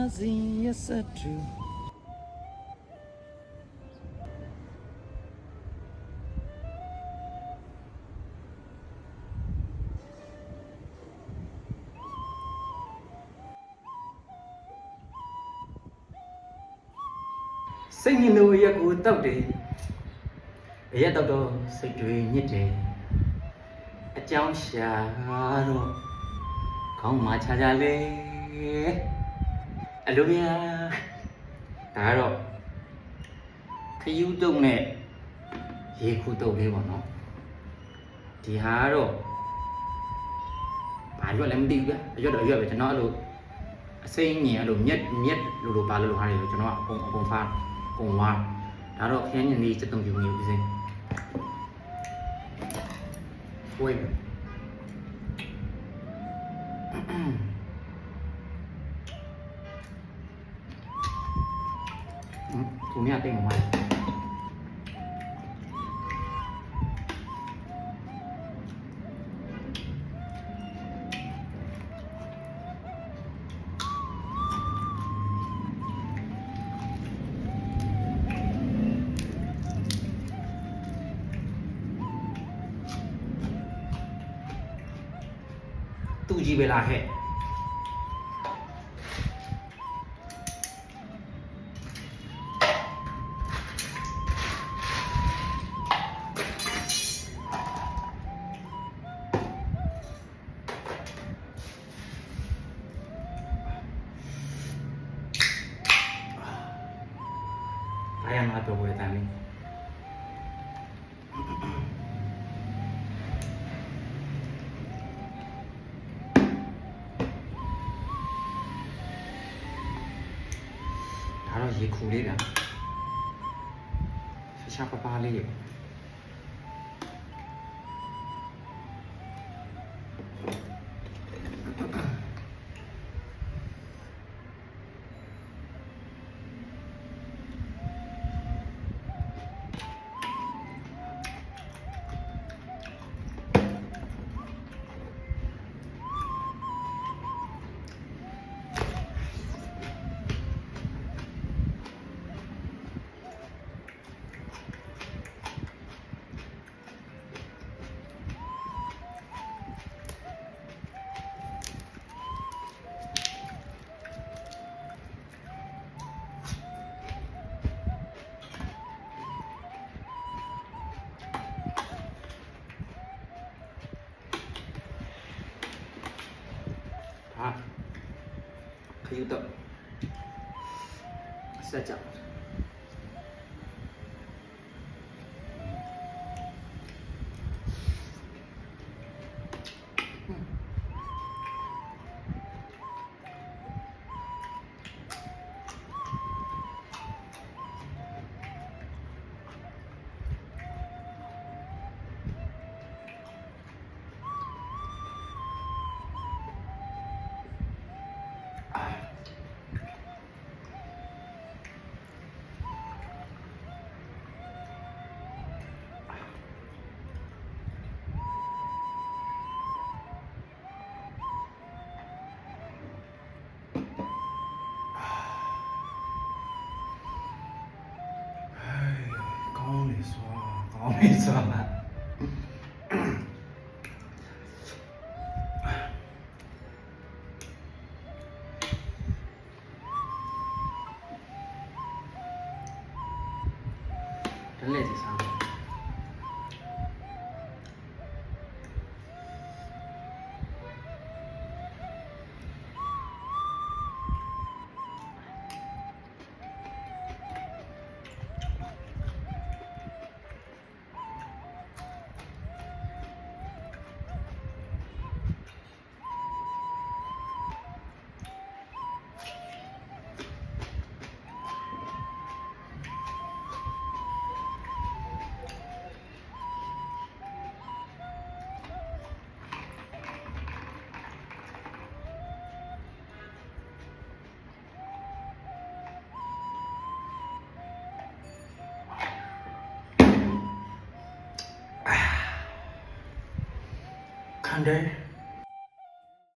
Amazing, yes, I do. စိတ်ညစ်လို့ရက်ကိုတောက်တယ်အရက်တောက်တော့စိတ်တွေညစ်တယ်အကြောင်းရှာတော့ခေါင်းမှာချာချာလဲအလိုများဒါကတော့ခယူးတုံနဲ့ရေခုတုံလေးပေါ့နော်ဒီဟာကတော့ဘာရွက်လည်းမသိဘူးဗျအရွက်တော့အရွက်ပဲကျွန်တော်အဲ့လိုအစိမ့်ညင်အဲ့လိုမြက်လိုပါလို့ဟာတွေကျွန်တော်အကုန်ဖားကုန်ဝါဒါတော့ခင်းညင်လေးစက်တုံပြူနေပြီစင်းဝေးသူများတိတ်မှာသူကြီးပဲလားဟဲ့ဘာရမှာတော့ဝယ်တယ်မင်းဒါတော့ရေခူလေးဗျာရှားပပလေးခယူတော့ဆက်ကြ没错嘛。真累死啥？Sunday